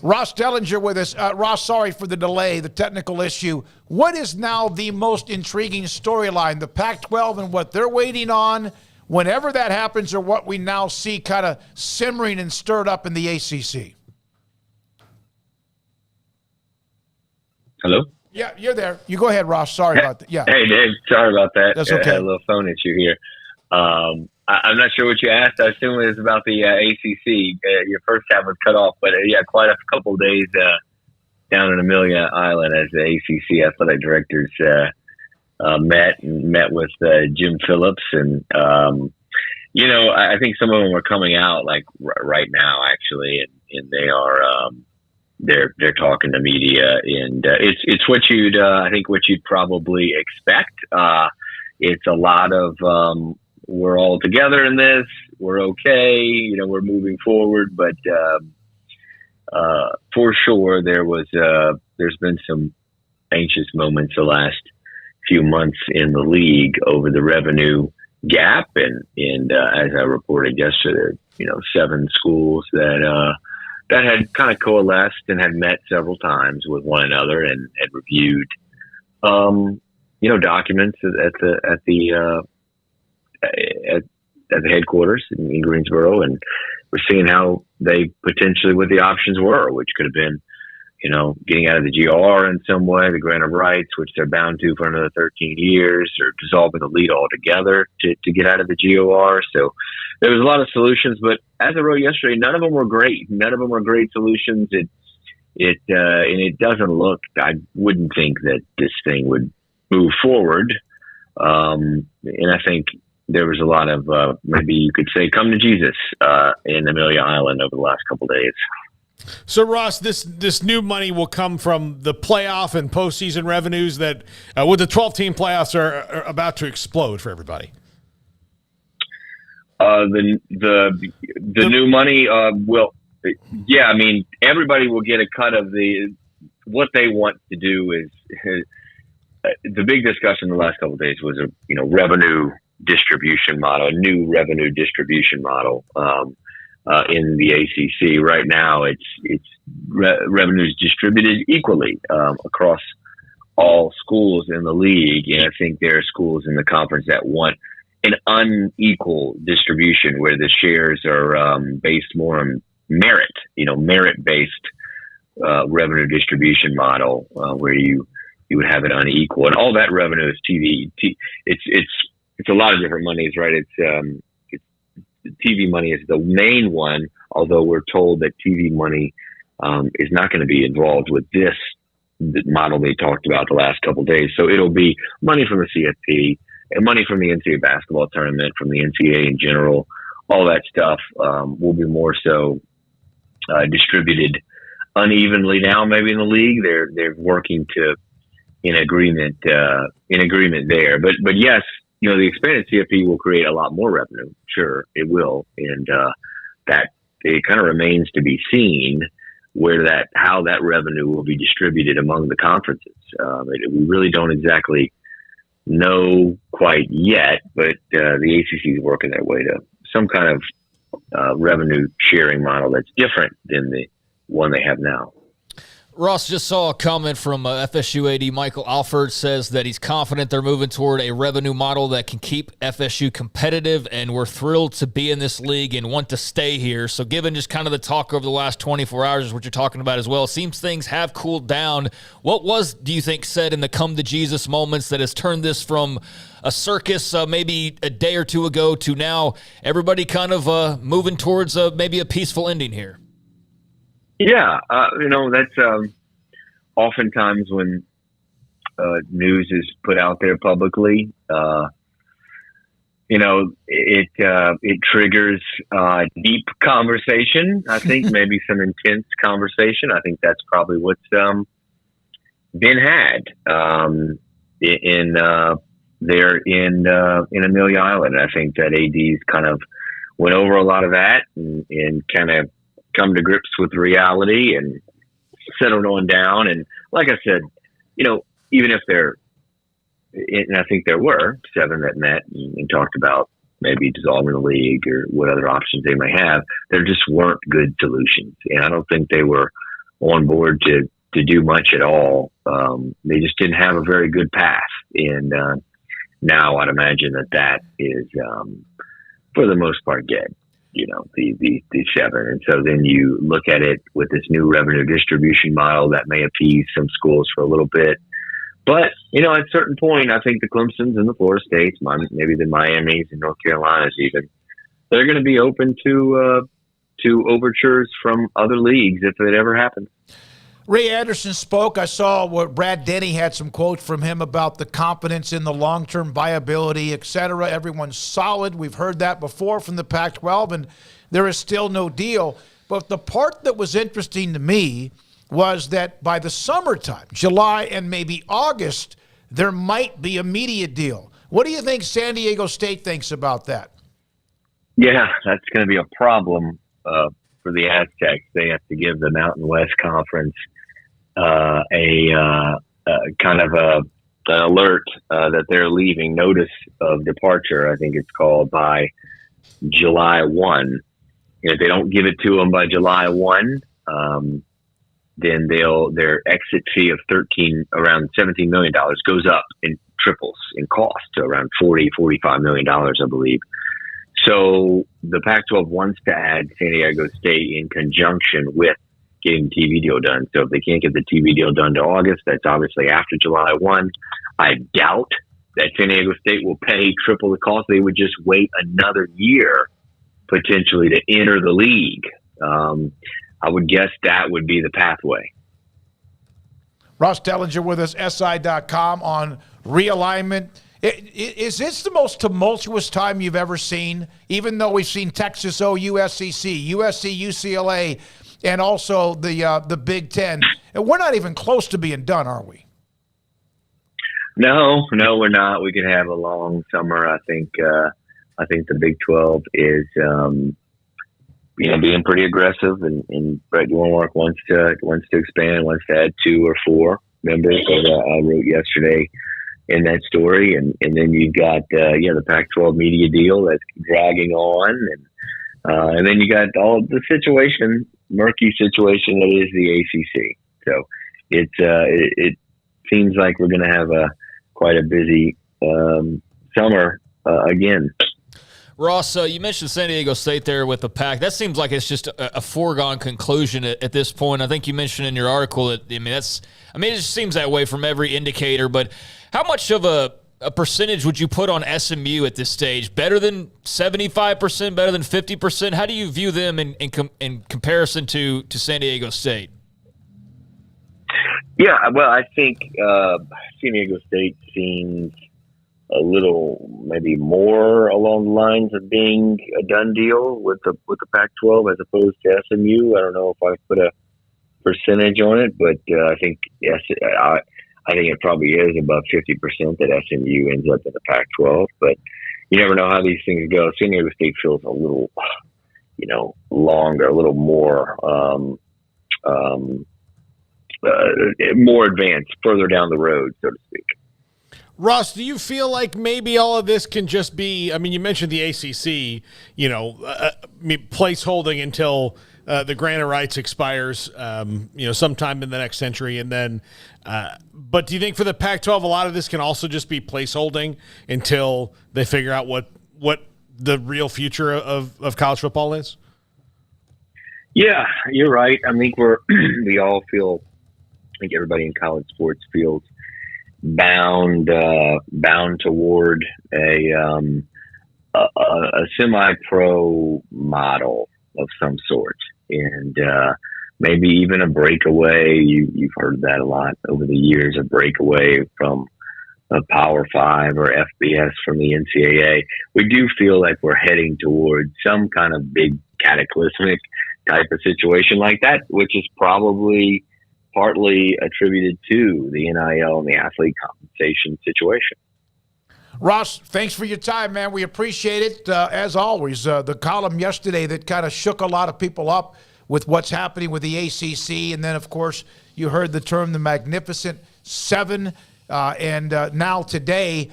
Ross Dellenger with us. Ross, sorry for the delay, the technical issue. What is now the most intriguing storyline, the Pac-12 and what they're waiting on whenever that happens, or what we now see kind of simmering and stirred up in the ACC? Hello? Yeah, you're there. You go ahead, Ross. Sorry about that. Yeah. Hey, Dave. Sorry about that. That's okay. I had a little phone issue here. I'm not sure what you asked. I assume it was about the ACC. Your first half was cut off, but quite a couple of days down in Amelia Island as the ACC athletic directors met with Jim Phillips, and I think some of them are coming out like right now actually, and they are they're talking to media, and it's what you'd I think what you'd probably expect. It's a lot of we're all together in this. We're okay. We're moving forward, but for sure there's been some anxious moments the last few months in the league over the revenue gap, and as I reported yesterday, 7 schools that had kind of coalesced and had met several times with one another and had reviewed documents at the headquarters in Greensboro, and we're seeing how they potentially what the options were, which could have been, getting out of the GR in some way, the grant of rights, which they're bound to for another 13 years, or dissolving the league altogether to get out of the GOR. So there was a lot of solutions, but as I wrote yesterday, none of them were great. None of them were great solutions. And it doesn't look, I wouldn't think that this thing would move forward. And I think there was a lot of, maybe you could say, come to Jesus in Amelia Island over the last couple of days. So, Ross, this new money will come from the playoff and postseason revenues that, with the 12-team playoffs, are about to explode for everybody. The new money will, yeah. I mean, everybody will get a cut of what they want to do is the big discussion the last couple of days was a revenue distribution model, a new revenue distribution model. In the ACC right now, it's revenues distributed equally across all schools in the league, and I think there are schools in the conference that want an unequal distribution where the shares are based more on merit, merit-based revenue distribution model where you would have it unequal, and all that revenue is TV. It's a lot of different monies, right? It's TV money is the main one, although we're told that TV money is not going to be involved with this model they talked about the last couple of days. So it'll be money from the CFP and money from the NCAA basketball tournament, from the NCAA in general. All that stuff will be more so distributed unevenly now. Maybe in the league, they're working in agreement there. But yes. The expanded CFP will create a lot more revenue. Sure, it will. And that it kind of remains to be seen how that revenue will be distributed among the conferences. We really don't exactly know quite yet, but the ACC is working their way to some kind of revenue sharing model that's different than the one they have now. Ross, just saw a comment from FSU AD Michael Alford, says that he's confident they're moving toward a revenue model that can keep FSU competitive, and we're thrilled to be in this league and want to stay here. So given just kind of the talk over the last 24 hours is what you're talking about as well, it seems things have cooled down. What do you think, said in the come to Jesus moments that has turned this from a circus maybe a day or two ago to now everybody kind of moving towards maybe a peaceful ending here? Yeah, that's oftentimes when news is put out there publicly, it triggers deep conversation. I think maybe some intense conversation. I think that's probably what's been had in Amelia Island. I think that AD's kind of went over a lot of that and kind of come to grips with reality and settled on down. And like I said, even if and I think there were 7 that met and talked about maybe dissolving the league or what other options they may have, there just weren't good solutions. And I don't think they were on board to do much at all. They just didn't have a very good path. And now I'd imagine that is, for the most part, dead. The 7. And so then you look at it with this new revenue distribution model that may appease some schools for a little bit. But, at a certain point, I think the Clemsons and the Florida States, maybe the Miamis and North Carolinas even, they're going to be open to overtures from other leagues if it ever happens. Ray Anderson spoke. I saw what Brad Denny had some quotes from him about the confidence in the long-term viability, et cetera. Everyone's solid. We've heard that before from the Pac-12, and there is still no deal. But the part that was interesting to me was that by the summertime, July and maybe August, there might be a media deal. What do you think San Diego State thinks about that? Yeah, that's going to be a problem for the Aztecs. They have to give the Mountain West Conference an alert that they're leaving, notice of departure, I think it's called, by July 1. If they don't give it to them by July 1, then their exit fee of around $17 million goes up in triples in cost to around $45 million, I believe. So the Pac-12 wants to add San Diego State in conjunction with getting the TV deal done. So if they can't get the TV deal done to August, that's obviously after July 1. I doubt that San Diego State will pay triple the cost. They would just wait another year potentially to enter the league. I would guess that would be the pathway. Ross Dellenger with us, SI.com, on realignment. Is this the most tumultuous time you've ever seen, even though we've seen Texas OU, SEC, USC, UCLA, and also the Big Ten? And we're not even close to being done, are we? No, we're not. We could have a long summer. I think the Big 12 is being pretty aggressive, and Brett Yormark wants to expand, wants to add 2 or 4 members. As I wrote yesterday in that story, and then you've got the Pac-12 media deal that's dragging on, and then you got all the murky situation that is the ACC. So it seems like we're going to have quite a busy summer again. Ross, you mentioned San Diego State there with the Pac. That seems like it's just a foregone conclusion at this point. I think you mentioned in your article that it just seems that way from every indicator. But how much of a percentage would you put on SMU at this stage? Better than 75%? Better than 50%? How do you view them in comparison to San Diego State? Yeah, well, I think San Diego State seems a little maybe more along the lines of being a done deal with the Pac-12 as opposed to SMU. I don't know if I put a percentage on it, but I think I think it probably is above 50% that SMU ends up in the Pac-12. But you never know how these things go. San Diego State feels a little, longer, a little more more advanced, further down the road, so to speak. Ross, do you feel like maybe all of this can just be, you mentioned the ACC, placeholding until the grant of rights expires, sometime in the next century. And then, but do you think for the Pac-12, a lot of this can also just be placeholding until they figure out what the real future of college football is? Yeah, you're right. I think we all feel, I think everybody in college sports feels bound toward a semi-pro model of some sort, and maybe even a breakaway. You've heard that a lot over the years, a breakaway from a Power 5 or FBS from the NCAA. We do feel like we're heading towards some kind of big cataclysmic type of situation like that, which is probably partly attributed to the NIL and the athlete compensation situation. Ross, thanks for your time, man. We appreciate it. As always, the column yesterday that kind of shook a lot of people up with what's happening with the ACC. And then, of course, you heard the term the Magnificent Seven. And now today,